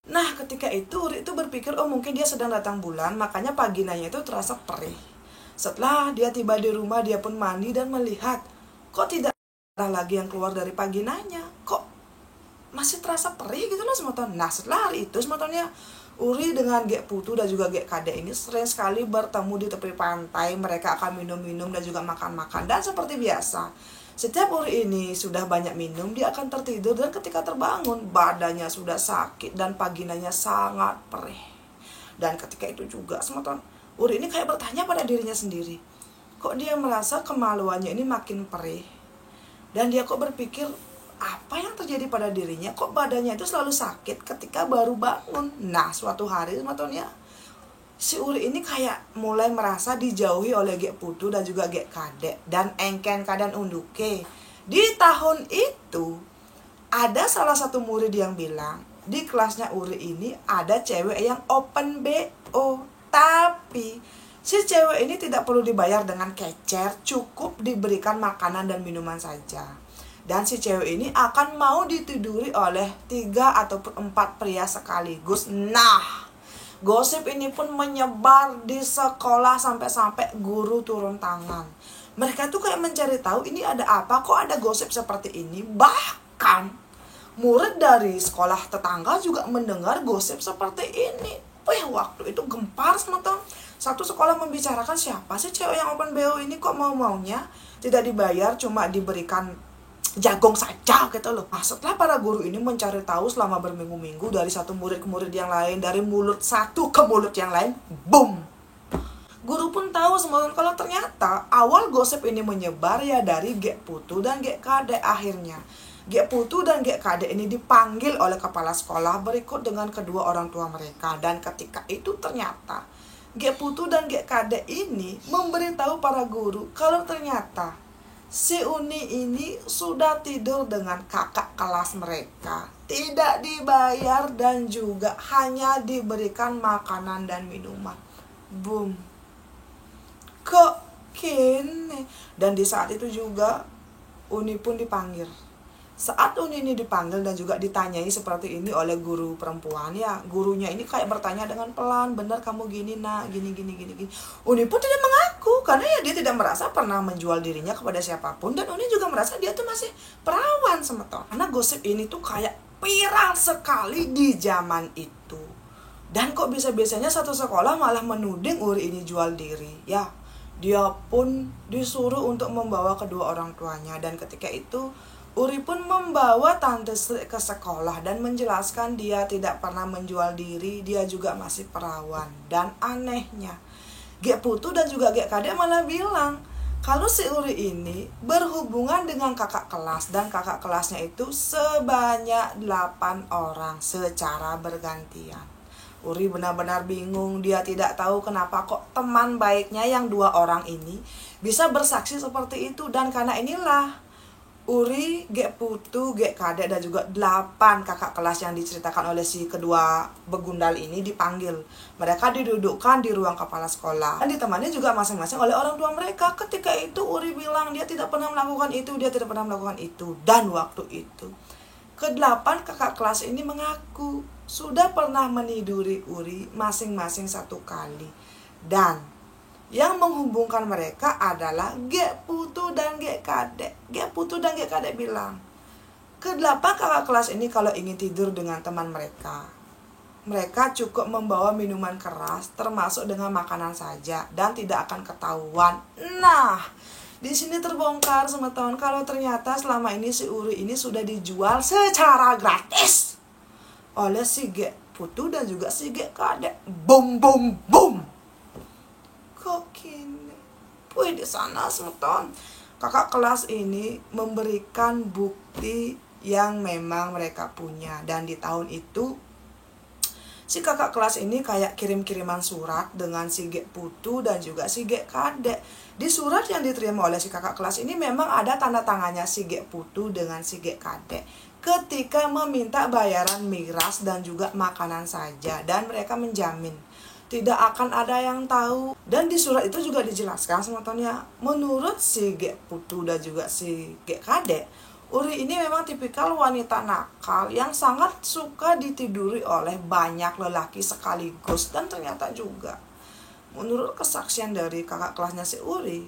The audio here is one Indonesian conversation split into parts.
Nah ketika itu Uri itu berpikir, oh mungkin dia sedang datang bulan, makanya paginanya itu terasa perih. Setelah dia tiba di rumah, dia pun mandi dan melihat, kok tidak ada lagi yang keluar dari paginanya, kok masih terasa perih gitu loh semeton. Nah setelah hari itu semetonnya, Uri dengan Gek Putu dan juga Gek Kade ini sering sekali bertemu di tepi pantai. Mereka akan minum-minum dan juga makan-makan. Dan seperti biasa, setiap Uri ini sudah banyak minum, dia akan tertidur. Dan ketika terbangun, badannya sudah sakit dan paginanya sangat perih. Dan ketika itu juga semeton, Uri ini kayak bertanya pada dirinya sendiri, kok dia merasa kemaluannya ini makin perih. Dan dia kok berpikir, apa yang terjadi pada dirinya, kok badannya itu selalu sakit ketika baru bangun. Nah suatu hari sebetulnya si Uri ini kayak mulai merasa dijauhi oleh Gek Putu dan juga Gek Kade dan engken kadan unduke. Di tahun itu ada salah satu murid yang bilang, di kelasnya Uri ini ada cewek yang open BO, tapi si cewek ini tidak perlu dibayar dengan kecer, cukup diberikan makanan dan minuman saja. Dan si cewek ini akan mau ditiduri oleh 3 ataupun 4 pria sekaligus. Nah, gosip ini pun menyebar di sekolah sampai-sampai guru turun tangan. Mereka tuh kayak mencari tahu ini ada apa, kok ada gosip seperti ini. Bahkan murid dari sekolah tetangga juga mendengar gosip seperti ini. Wih, waktu itu gempar semeton. Satu sekolah membicarakan, siapa sih cewek yang open BO ini, kok mau-maunya tidak dibayar, cuma diberikan jagung saja gitu loh. Nah, setelah para guru ini mencari tahu selama berminggu-minggu dari satu murid ke murid yang lain, dari mulut satu ke mulut yang lain, boom. Guru pun tahu semua kalau ternyata awal gosip ini menyebar ya dari Gek Putu dan Gek Kade. Akhirnya Gek Putu dan Gek Kade ini dipanggil oleh kepala sekolah berikut dengan kedua orang tua mereka. Dan ketika itu ternyata Gek Putu dan Gek Kade ini memberitahu para guru kalau ternyata si Uni ini sudah tidur dengan kakak kelas mereka, tidak dibayar dan juga hanya diberikan makanan dan minuman. Boom. Kok kene? Dan di saat itu juga Uni pun dipanggil. Saat Uni ini dipanggil dan juga ditanyai seperti ini oleh guru perempuan, ya gurunya ini kayak bertanya dengan pelan, benar kamu gini nak, gini. Uni pun tidak mengaku karena ya dia tidak merasa pernah menjual dirinya kepada siapapun. Dan Uni juga merasa dia tuh masih perawan semeton. Karena gosip ini tuh kayak viral sekali di zaman itu. Dan kok bisa-bisanya satu sekolah malah menuding Uri ini jual diri. Ya, dia pun disuruh untuk membawa kedua orang tuanya. Dan ketika itu Uri pun membawa tante Sri ke sekolah dan menjelaskan dia tidak pernah menjual diri, dia juga masih perawan. Dan anehnya, Gek Putu dan juga Gek Kade malah bilang kalau si Uri ini berhubungan dengan kakak kelas, dan kakak kelasnya itu sebanyak 8 orang secara bergantian. Uri benar-benar bingung, dia tidak tahu kenapa kok teman baiknya yang 2 orang ini bisa bersaksi seperti itu. Dan karena inilah Uri, Gek Putu, Gek Kade dan juga 8 kakak kelas yang diceritakan oleh si kedua begundal ini dipanggil. Mereka didudukkan di ruang kepala sekolah dan ditemani juga masing-masing oleh orang tua mereka. Ketika itu Uri bilang dia tidak pernah melakukan itu, dia tidak pernah melakukan itu. Dan waktu itu ke-8 kakak kelas ini mengaku sudah pernah meniduri Uri masing-masing 1 kali. Dan yang menghubungkan mereka adalah Gek Putu dan Gek Kade. Gek Putu dan Gek Kade bilang, ke-8 kakak kelas ini kalau ingin tidur dengan teman mereka, mereka cukup membawa minuman keras termasuk dengan makanan saja dan tidak akan ketahuan. Nah, di sini terbongkar semeton kalau ternyata selama ini si Uri ini sudah dijual secara gratis oleh si Gek Putu dan juga si Gek Kade. Boom boom boom. Kok gini? Wih, di sana semeton kakak kelas ini memberikan bukti yang memang mereka punya. Dan di tahun itu si kakak kelas ini kayak kirim-kiriman surat dengan si Gek Putu dan juga si Gek Kade. Di surat yang diterima oleh si kakak kelas ini memang ada tanda tangannya si Gek Putu dengan si Gek Kade ketika meminta bayaran miras dan juga makanan saja. Dan mereka menjamin tidak akan ada yang tahu. Dan di surat itu juga dijelaskan semetonnya, menurut si Gek Putu dan juga si Gek Kade, Uri ini memang tipikal wanita nakal yang sangat suka ditiduri oleh banyak lelaki sekaligus. Dan ternyata juga, menurut kesaksian dari kakak kelasnya si Uri,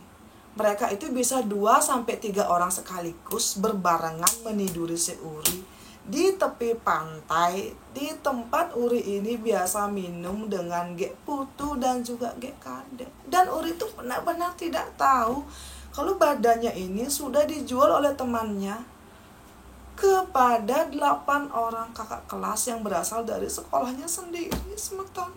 mereka itu bisa 2-3 orang sekaligus berbarengan meniduri si Uri di tepi pantai, di tempat Uri ini biasa minum dengan Gek Putu dan juga Gek Kade. Dan Uri itu benar-benar tidak tahu kalau badannya ini sudah dijual oleh temannya kepada 8 orang kakak kelas yang berasal dari sekolahnya sendiri. Semeton.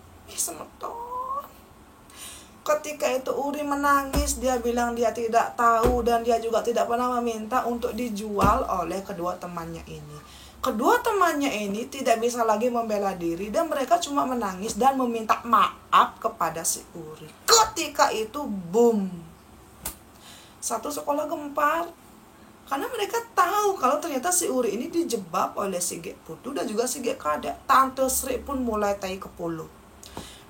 Ketika itu Uri menangis, dia bilang dia tidak tahu dan dia juga tidak pernah meminta untuk dijual oleh kedua temannya ini. Kedua temannya ini tidak bisa lagi membela diri dan mereka cuma menangis dan meminta maaf kepada si Uri. Ketika itu boom, satu sekolah gempar karena mereka tahu kalau ternyata si Uri ini dijebak oleh si Gek Putu dan juga si Gek Kade. Tante Sri pun mulai tai kepulu.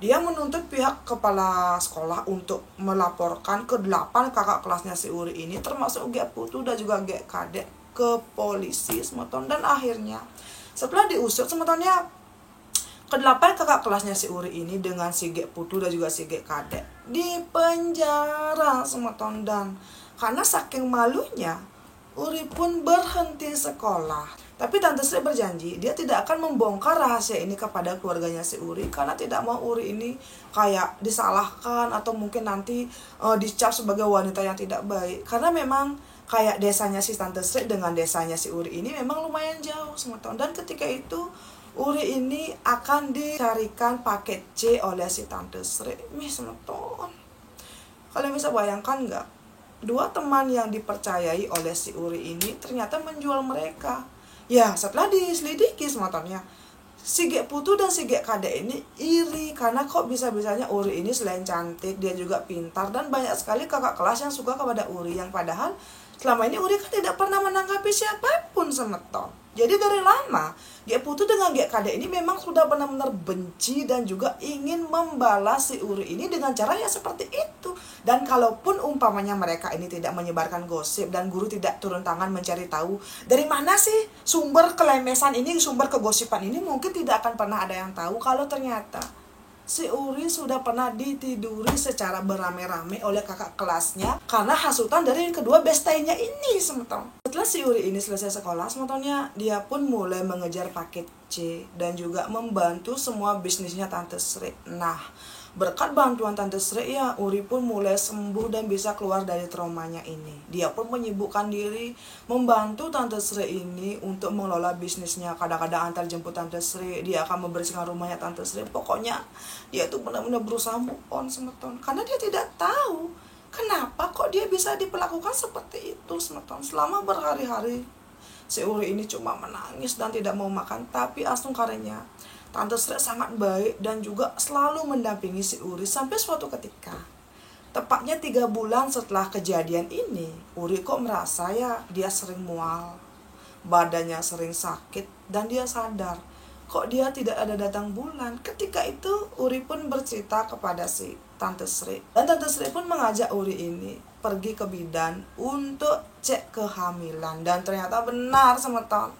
Dia menuntut pihak kepala sekolah untuk melaporkan ke 8 kakak kelasnya si Uri ini, termasuk Gek Putu dan juga Gek Kade, ke polisi semeton. Dan akhirnya setelah diusut semetonnya, ke-8 kakak kelasnya si Uri ini dengan si Gek Putu dan juga si Gek Kade di penjara semeton. Dan karena saking malunya, Uri pun berhenti sekolah. Tapi Tante Sri berjanji dia tidak akan membongkar rahasia ini kepada keluarganya si Uri, karena tidak mau Uri ini kayak disalahkan atau mungkin nanti dicap sebagai wanita yang tidak baik. Karena memang kayak desanya si Tante Sri dengan desanya si Uri ini memang lumayan jauh semeton. Dan ketika itu Uri ini akan dicarikan paket C oleh si Tante Sri. Semeton. Kalian bisa bayangkan nggak? 2 teman yang dipercayai oleh si Uri ini ternyata menjual mereka. Ya, setelah diselidiki semetonnya, si Gek Putu dan si Gek Kade ini iri karena kok bisa-bisanya Uri ini selain cantik, dia juga pintar dan banyak sekali kakak kelas yang suka kepada Uri, yang padahal selama ini Uri kan tidak pernah menanggapi siapapun semeton. Jadi dari lama Gek Putu dengan Gek Kade ini memang sudah benar-benar benci dan juga ingin membalas si Uri ini dengan cara yang seperti itu. Dan kalaupun umpamanya mereka ini tidak menyebarkan gosip dan guru tidak turun tangan mencari tahu dari mana sih sumber kelemesan ini, sumber kegosipan ini, mungkin tidak akan pernah ada yang tahu kalau ternyata si Uri sudah pernah ditiduri secara beramai-ramai oleh kakak kelasnya karena hasutan dari kedua bestainya ini semeton. Setelah si Uri ini selesai sekolah semetonnya, dia pun mulai mengejar paket C dan juga membantu semua bisnisnya Tante Sri. Nah, berkat bantuan Tante Sri ya, Uri pun mulai sembuh dan bisa keluar dari traumanya ini. Dia pun menyibukkan diri membantu Tante Sri ini untuk mengelola bisnisnya. Kadang-kadang antar jemput Tante Sri, dia akan membersihkan rumahnya Tante Sri. Pokoknya dia tuh benar-benar berusaha move on semeton. Karena dia tidak tahu kenapa kok dia bisa diperlakukan seperti itu semeton. Selama berhari-hari si Uri ini cuma menangis dan tidak mau makan. Tapi asung karenya Tante Sri sangat baik dan juga selalu mendampingi si Uri sampai suatu ketika, tepatnya 3 bulan setelah kejadian ini, Uri kok merasa ya dia sering mual, badannya sering sakit, dan dia sadar kok dia tidak ada datang bulan. Ketika itu Uri pun bercerita kepada si Tante Sri, dan Tante Sri pun mengajak Uri ini pergi ke bidan untuk cek kehamilan. Dan ternyata benar semeton,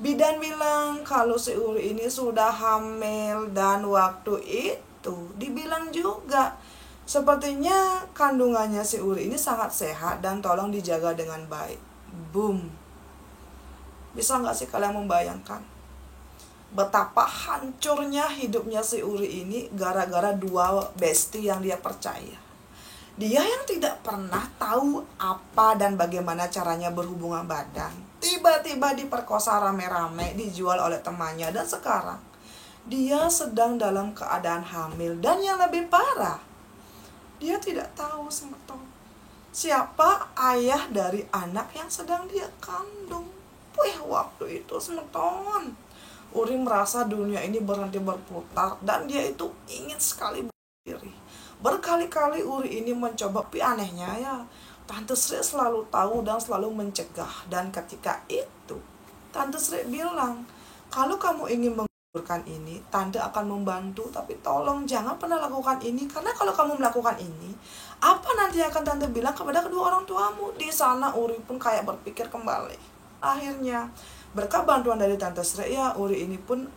bidan bilang kalau si Uri ini sudah hamil. Dan waktu itu dibilang juga sepertinya kandungannya si Uri ini sangat sehat dan tolong dijaga dengan baik. Boom. Bisa nggak sih kalian membayangkan betapa hancurnya hidupnya si Uri ini gara-gara 2 bestie yang dia percaya. Dia yang tidak pernah tahu apa dan bagaimana caranya berhubungan badan, tiba-tiba diperkosa rame-rame, dijual oleh temannya. Dan sekarang dia sedang dalam keadaan hamil. Dan yang lebih parah, dia tidak tahu semeton siapa ayah dari anak yang sedang dia kandung. Waktu itu semeton, Uri merasa dunia ini berhenti berputar dan dia itu ingin sekali bunuh diri. Berkali-kali Uri ini mencoba, tapi anehnya ya Tante Sri selalu tahu dan selalu mencegah. Dan ketika itu Tante Sri bilang, kalau kamu ingin menggugurkan ini, Tante akan membantu, tapi tolong jangan pernah lakukan ini. Karena kalau kamu melakukan ini, apa nanti akan Tante bilang kepada kedua orang tuamu? Di sana Uri pun kayak berpikir kembali. Akhirnya berkat bantuan dari Tante Sri ya, Uri ini pun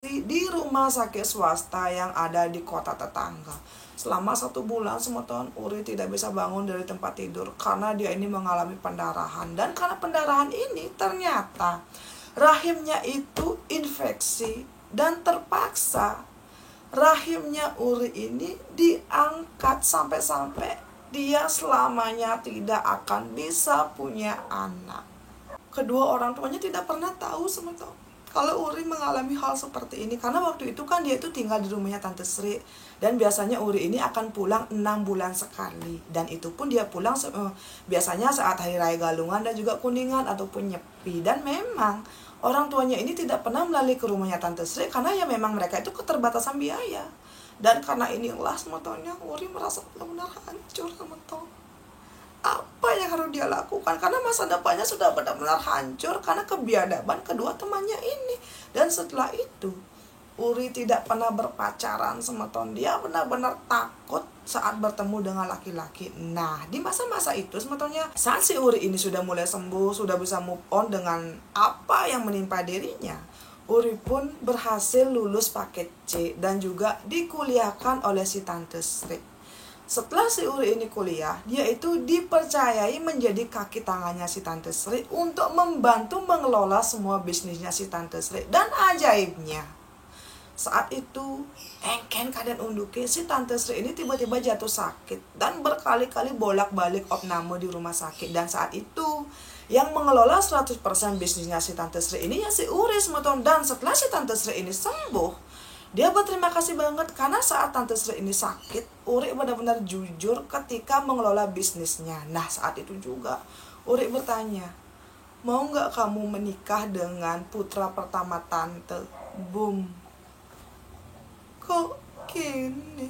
di rumah sakit swasta yang ada di kota tetangga. Selama 1 bulan semeton Uri tidak bisa bangun dari tempat tidur karena dia ini mengalami pendarahan. Dan karena pendarahan ini ternyata rahimnya itu infeksi dan terpaksa rahimnya Uri ini diangkat sampai-sampai dia selamanya tidak akan bisa punya anak. Kedua orang tuanya tidak pernah tahu semeton kalau Uri mengalami hal seperti ini, karena waktu itu kan dia itu tinggal di rumahnya Tante Sri, dan biasanya Uri ini akan pulang 6 bulan sekali, dan itu pun dia pulang biasanya saat Hari Raya Galungan dan juga Kuningan ataupun Nyepi. Dan memang orang tuanya ini tidak pernah melalui ke rumahnya Tante Sri karena ya memang mereka itu keterbatasan biaya. Dan karena inilah semetonnya Uri merasa benar-benar hancur semeton. Apa yang harus dia lakukan? Karena masa depannya sudah benar-benar hancur karena kebiadaban kedua temannya ini. Dan setelah itu Uri tidak pernah berpacaran semeton. Dia benar-benar takut saat bertemu dengan laki-laki. Nah, di masa-masa itu semetonnya, saat si Uri ini sudah mulai sembuh, sudah bisa move on dengan apa yang menimpa dirinya, Uri pun berhasil lulus paket C dan juga dikuliahkan oleh si Tante Sri. Setelah si Uri ini kuliah, dia itu dipercayai menjadi kaki tangannya si Tante Sri untuk membantu mengelola semua bisnisnya si Tante Sri. Dan ajaibnya, saat itu engken keadaan unduke, si Tante Sri ini tiba-tiba jatuh sakit dan berkali-kali bolak-balik opname di rumah sakit. Dan saat itu yang mengelola 100% bisnisnya si Tante Sri ini ya si Uri semeton. Dan setelah si Tante Sri ini sembuh, dia berterima kasih banget karena saat Tante Sri ini sakit, Uri benar-benar jujur ketika mengelola bisnisnya. Nah, saat itu juga Uri bertanya, mau nggak kamu menikah dengan putra pertama Tante? Boom. Kok gini?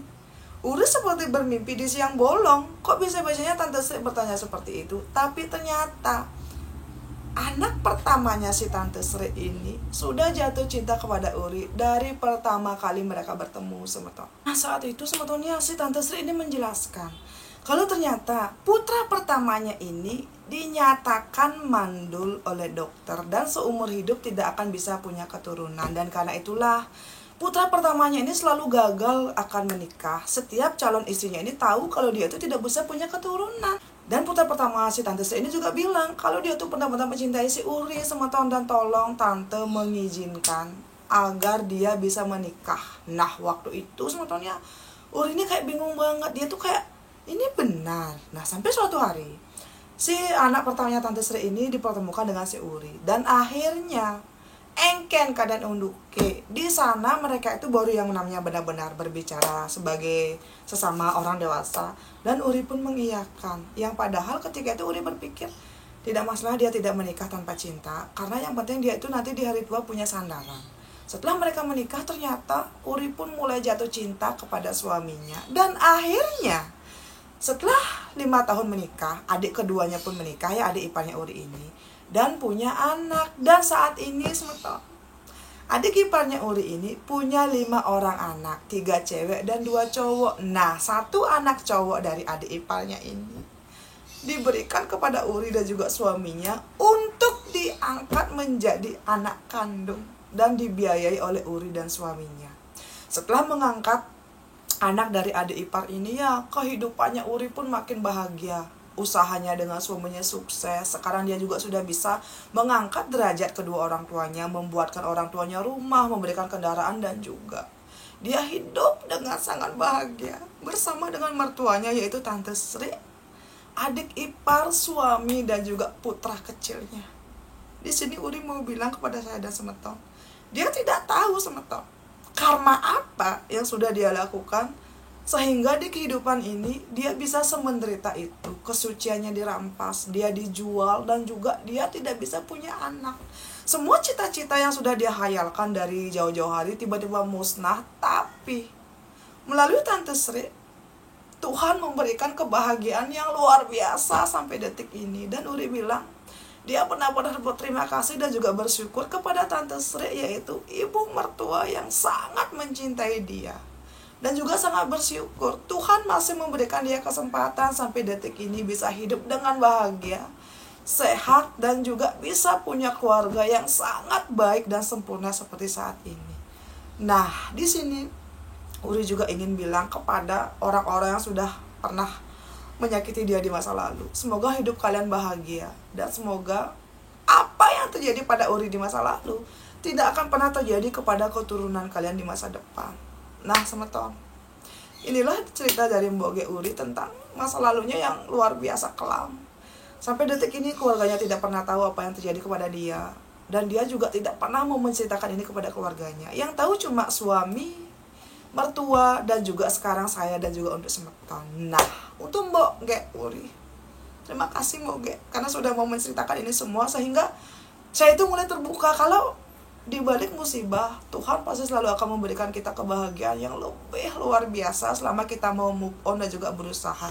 Uri seperti bermimpi di siang bolong. Kok bisa-bisanya Tante Sri bertanya seperti itu? Tapi ternyata anak pertamanya si Tante Sri ini sudah jatuh cinta kepada Uri dari pertama kali mereka bertemu semeton. Nah, saat itu sebetulnya si Tante Sri ini menjelaskan kalau ternyata putra pertamanya ini dinyatakan mandul oleh dokter dan seumur hidup tidak akan bisa punya keturunan. Dan karena itulah putra pertamanya ini selalu gagal akan menikah. Setiap calon istrinya ini tahu kalau dia itu tidak bisa punya keturunan. Dan putra pertama si Tante Sri ini juga bilang kalau dia tuh benar-benar mencintai si Uri semeton dan tolong Tante mengizinkan agar dia bisa menikah. Nah, waktu itu semetonnya Uri ini kayak bingung banget. Dia tuh kayak, ini benar. Nah, sampai suatu hari si anak pertamanya Tante Sri ini dipertemukan dengan si Uri. Dan akhirnya engken keadaan unduke. Di sana mereka itu baru yang namanya benar-benar berbicara sebagai sesama orang dewasa. Dan Uri pun mengiyakan. Yang padahal ketika itu Uri berpikir tidak masalah dia tidak menikah tanpa cinta, karena yang penting dia itu nanti di hari tua punya sandaran. Setelah mereka menikah ternyata Uri pun mulai jatuh cinta kepada suaminya. Dan akhirnya setelah 5 tahun menikah, adik keduanya pun menikah ya, adik iparnya Uri ini, dan punya anak. Dan saat ini semeton adik iparnya Uri ini punya 5 orang anak, 3 cewek dan 2 cowok. Nah, 1 anak cowok dari adik iparnya ini diberikan kepada Uri dan juga suaminya untuk diangkat menjadi anak kandung dan dibiayai oleh Uri dan suaminya. Setelah mengangkat anak dari adik ipar ini ya, kehidupannya Uri pun makin bahagia. Usahanya dengan suaminya sukses. Sekarang dia juga sudah bisa mengangkat derajat kedua orang tuanya, membuatkan orang tuanya rumah, memberikan kendaraan, dan juga dia hidup dengan sangat bahagia bersama dengan mertuanya yaitu Tante Sri, adik ipar, suami, dan juga putra kecilnya. Di sini Uri mau bilang kepada saya dan semeton, dia tidak tahu semeton karma apa yang sudah dia lakukan sehingga di kehidupan ini dia bisa semenderita itu. Kesuciannya dirampas, dia dijual, dan juga dia tidak bisa punya anak. Semua cita-cita yang sudah dia hayalkan dari jauh-jauh hari tiba-tiba musnah. Tapi melalui Tante Sri, Tuhan memberikan kebahagiaan yang luar biasa sampai detik ini. Dan Uri bilang dia benar-benar berterima kasih dan juga bersyukur kepada Tante Sri, yaitu ibu mertua yang sangat mencintai dia. Dan juga sangat bersyukur Tuhan masih memberikan dia kesempatan sampai detik ini bisa hidup dengan bahagia. sehat, dan juga bisa punya keluarga yang sangat baik dan sempurna seperti saat ini. Nah, di sini Uri juga ingin bilang kepada orang-orang yang sudah pernah menyakiti dia di masa lalu, semoga hidup kalian bahagia, dan semoga apa yang terjadi pada Uri di masa lalu tidak akan pernah terjadi kepada keturunan kalian di masa depan. Nah, semeton, inilah cerita dari Mboge Uri tentang masa lalunya yang luar biasa kelam. Sampai detik ini keluarganya tidak pernah tahu apa yang terjadi kepada dia, dan dia juga tidak pernah mau menceritakan ini kepada keluarganya. Yang tahu cuma suami, mertua, dan juga sekarang saya, dan juga untuk semeton. Nah, untuk Mboge Uri, terima kasih Mboge karena sudah mau menceritakan ini semua, sehingga saya itu mulai terbuka kalau di balik musibah Tuhan pasti selalu akan memberikan kita kebahagiaan yang lebih luar biasa selama kita mau move on dan juga berusaha.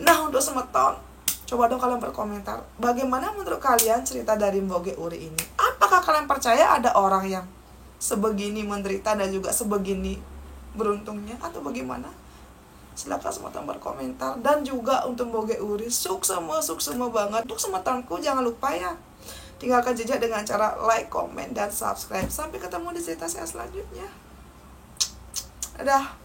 Nah, untuk semeton, coba dong kalian berkomentar, bagaimana menurut kalian cerita dari Mboge Uri ini? Apakah kalian percaya ada orang yang sebegini menderita dan juga sebegini beruntungnya, atau bagaimana? Silakan semeton berkomentar. Dan juga untuk Mboge Uri, sukses semua banget. Untuk semetonku, jangan lupa ya, tinggalkan jejak dengan cara like, komen, dan subscribe. Sampai ketemu di cerita saya selanjutnya. Dadah.